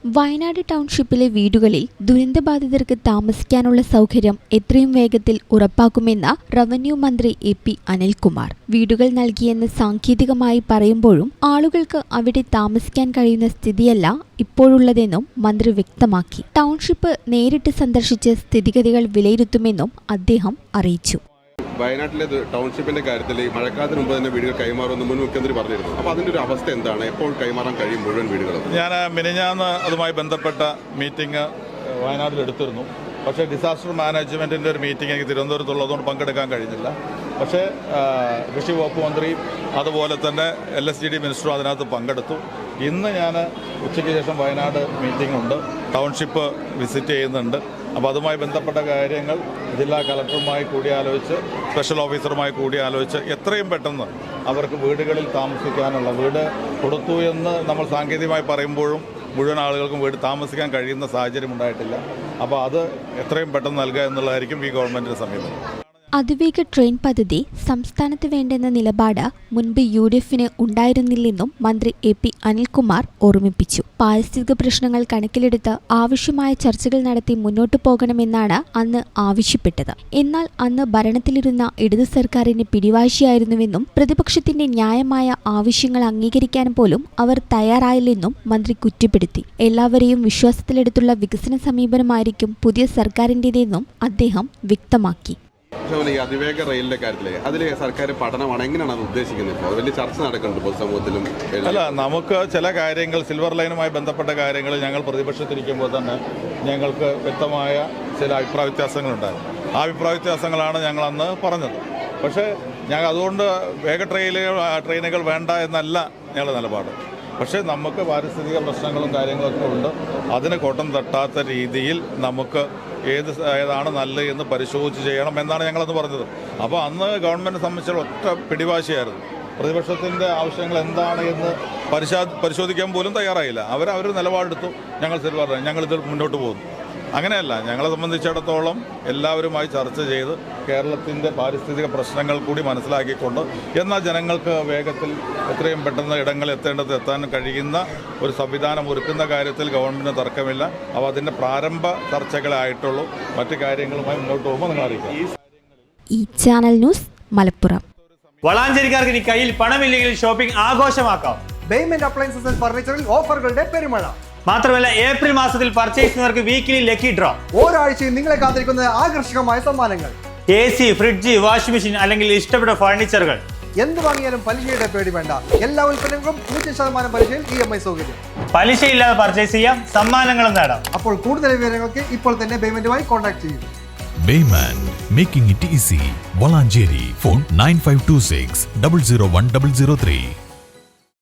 വയനാട് ടൗൺഷിപ്പിലെ വീടുകളിൽ ദുരന്തബാധിതർക്ക് താമസിക്കാനുള്ള സൗകര്യം എത്രയും വേഗത്തിൽ ഉറപ്പാക്കുമെന്ന് റവന്യൂ മന്ത്രി എ.പി. അനിൽകുമാർ. വീടുകൾ നൽകിയെന്ന് സാങ്കേതികമായി പറയുമ്പോഴും ആളുകൾക്ക് അവിടെ താമസിക്കാൻ കഴിയുന്ന സ്ഥിതിയല്ല ഇപ്പോഴുള്ളതെന്നും മന്ത്രി വ്യക്തമാക്കി. ടൗൺഷിപ്പ് നേരിട്ട് സന്ദർശിച്ച് സ്ഥിതിഗതികൾ വിലയിരുത്തുമെന്നും അദ്ദേഹം അറിയിച്ചു. വയനാട്ടിലെ ടൗൺഷിപ്പിന്റെ കാര്യത്തിൽ മഴക്കാലത്തിന് മുമ്പ് തന്നെ വീടുകൾ കൈമാറുമെന്ന് മുൻ മുഖ്യമന്ത്രി പറഞ്ഞിരുന്നു. അപ്പോൾ അതിൻ്റെ ഒരു അവസ്ഥ എന്താണ്? എപ്പോൾ കൈമാറാൻ കഴിയും മുഴുവൻ വീടുകളും? ഞാൻ മിനിഞ്ഞാന്ന് അതുമായി ബന്ധപ്പെട്ട മീറ്റിംഗ് വയനാട്ടിൽ എടുത്തിരുന്നു. പക്ഷേ ഡിസാസ്റ്റർ മാനേജ്മെൻറ്റിൻ്റെ ഒരു മീറ്റിംഗ് എനിക്ക് തിരുവനന്തപുരത്തുള്ളതുകൊണ്ട് പങ്കെടുക്കാൻ കഴിഞ്ഞില്ല. പക്ഷേ കൃഷി വകുപ്പ് മന്ത്രി അതുപോലെ തന്നെ LSGD മിനിസ്റ്ററും അതിനകത്ത് പങ്കെടുത്തു. ഇന്ന് ഞാൻ ഉച്ചയ്ക്ക് ശേഷം വയനാട് മീറ്റിംഗ് ഉണ്ട്, ടൗൺഷിപ്പ് വിസിറ്റ് ചെയ്യുന്നുണ്ട്. അപ്പോൾ അതുമായി ബന്ധപ്പെട്ട കാര്യങ്ങൾ ജില്ലാ കളക്ടറുമായി കൂടിയാലോചിച്ച് സ്പെഷ്യൽ ഓഫീസറുമായി കൂടിയാലോചിച്ച് എത്രയും പെട്ടെന്ന് അവർക്ക് വീടുകളിൽ താമസിക്കാനുള്ള വീട് കൊടുത്തു എന്ന് നമ്മൾ സാങ്കേതികമായി പറയുമ്പോഴും മുഴുവൻ ആളുകൾക്കും വീട് താമസിക്കാൻ കഴിയുന്ന സാഹചര്യം ഉണ്ടായിട്ടില്ല. അപ്പോൾ അത് എത്രയും പെട്ടെന്ന് നൽകുക എന്നുള്ളതായിരിക്കും ഈ ഗവൺമെൻറ്റിൻ്റെ സമീപനം. അതിവേഗ ട്രെയിൻ പദ്ധതി സംസ്ഥാനത്ത് വേണ്ടെന്ന നിലപാട് മുൻപ് UDF-ന് ഉണ്ടായിരുന്നില്ലെന്നും മന്ത്രി എ.പി. അനിൽകുമാർ ഓർമ്മിപ്പിച്ചു. പാരിസ്ഥിതിക പ്രശ്നങ്ങൾ കണക്കിലെടുത്ത് ആവശ്യമായ ചർച്ചകൾ നടത്തി മുന്നോട്ടു പോകണമെന്നാണ് അന്ന് ആവശ്യപ്പെട്ടത്. എന്നാൽ അന്ന് ഭരണത്തിലിരുന്ന ഇടതു സർക്കാരിന് പിടിവാശിയായിരുന്നുവെന്നും പ്രതിപക്ഷത്തിന്റെ ന്യായമായ ആവശ്യങ്ങൾ അംഗീകരിക്കാൻ പോലും അവർ തയ്യാറായില്ലെന്നും മന്ത്രി കുറ്റപ്പെടുത്തി. എല്ലാവരെയും വിശ്വാസത്തിലെടുത്തുള്ള വികസന സമീപനമായിരിക്കും പുതിയ സർക്കാരിൻ്റെതെന്നും അദ്ദേഹം വ്യക്തമാക്കി. ഈ അതിവേഗ റെയിലിന്റെ കാര്യത്തിൽ അതിൽ സർക്കാർ പഠനമാണ്, എങ്ങനെയാണ് അത് ഉദ്ദേശിക്കുന്നത്? ഇപ്പോൾ വലിയ ചർച്ച നടക്കുന്നുണ്ട് പൊതുസമൂഹത്തിലും. അല്ല, നമുക്ക് ചില കാര്യങ്ങൾ സിൽവർ ലൈനുമായി ബന്ധപ്പെട്ട കാര്യങ്ങൾ ഞങ്ങൾ പ്രതിപക്ഷത്തിരിക്കുമ്പോൾ തന്നെ ഞങ്ങൾക്ക് വ്യക്തമായ ചില അഭിപ്രായ വ്യത്യാസങ്ങളുണ്ടായിരുന്നു. ആ അഭിപ്രായ വ്യത്യാസങ്ങളാണ് ഞങ്ങൾ അന്ന് പറഞ്ഞത്. പക്ഷേ ഞങ്ങൾ അതുകൊണ്ട് വേഗ ട്രെയിനുകൾ വേണ്ട എന്നല്ല ഞങ്ങളുടെ നിലപാട്. പക്ഷേ നമുക്ക് പാരിസ്ഥിതിക പ്രശ്നങ്ങളും കാര്യങ്ങളൊക്കെ ഉണ്ട്. അതിന് കോട്ടം തട്ടാത്ത രീതിയിൽ നമുക്ക് ഏതാണ് നല്ലത് എന്ന് പരിശോധിച്ച് ചെയ്യണം എന്നാണ് ഞങ്ങളന്ന് പറഞ്ഞത്. അപ്പോൾ അന്ന് ഗവൺമെൻറ് സംബന്ധിച്ചുള്ള ഒറ്റ പിടിവാശിയായിരുന്നു. പ്രതിപക്ഷത്തിൻ്റെ ആവശ്യങ്ങൾ എന്താണ് എന്ന് പരിശോധിക്കാൻ പോലും തയ്യാറായില്ല. അവർ നിലപാടെടുത്തു, ഞങ്ങളിതിൽ മുന്നോട്ട് പോകുന്നു. അങ്ങനെയല്ല, ഞങ്ങളെ സംബന്ധിച്ചിടത്തോളം എല്ലാവരുമായി ചർച്ച ചെയ്ത് കേരളത്തിൻ്റെ പാരിസ്ഥിതിക പ്രശ്നങ്ങൾ കൂടി മനസ്സിലാക്കിക്കൊണ്ട് എന്നാൽ ജനങ്ങൾക്ക് വേഗത്തിൽ എത്രയും പെട്ടെന്ന് ഇടങ്ങളിൽ എത്താൻ കഴിയുന്ന ഒരു സംവിധാനം ഒരുക്കുന്ന കാര്യത്തിൽ ഗവൺമെൻറ് തർക്കമില്ല. അപ്പോൾ അതിൻ്റെ പ്രാരംഭ ചർച്ചകളായിട്ടുള്ളൂ. മറ്റു കാര്യങ്ങളുമായി മുന്നോട്ട് പോകുമ്പോൾ നിങ്ങൾ അറിയിക്കാം. ഈ ചാനൽ ന്യൂസ് മലപ്പുറം. വളാഞ്ചേരിക്കാർക്ക് ഇനി കയ്യിൽ പണമില്ലെങ്കിൽ ഷോപ്പിംഗ് ആഘോഷമാക്കാം. ബെയ്മെന്റ് അപ്ലയൻസസ് ആൻഡ് ഫർണിച്ചറിൽ ഓഫറുകളുടെ പെരുമഴ. മാത്രമല്ല ഏപ്രിൽ മാസത്തിൽ പർച്ചേസ് ചെയ്യുന്നവർക്ക് വീക്കിലി ലക്കി ഡ്രോ. ഒരാഴ്ചയും നിങ്ങളെ കാത്തിരിക്കുന്ന ആകർഷകമായ സമ്മാനങ്ങൾ. AC, ഫ്രിഡ്ജ്, വാഷിംഗ് മെഷീൻ അല്ലെങ്കിൽ ഇഷ്ടപ്പെട്ട ഫർണിച്ചറുകൾ. എന്ത് വാങ്ങിയാലും പലിശയുടെ പേടി വേണ്ട. എല്ലാ ഉൽപ്പന്നങ്ങളും 0% പലിശയിൽ EMI സൗകര്യം. പലിശയില്ലാതെ പർച്ചേസ് ചെയ്യാം, സമ്മാനങ്ങളും നേടാം. അപ്പോൾ കൂടുതൽ വിവരങ്ങൾക്ക് ഇപ്പോൾ തന്നെ ബെയ്മെന്റുമായി കോൺടാക്ട് ചെയ്യൂ. Bayman, making it easy. Valanjeri, phone 9526 001 003.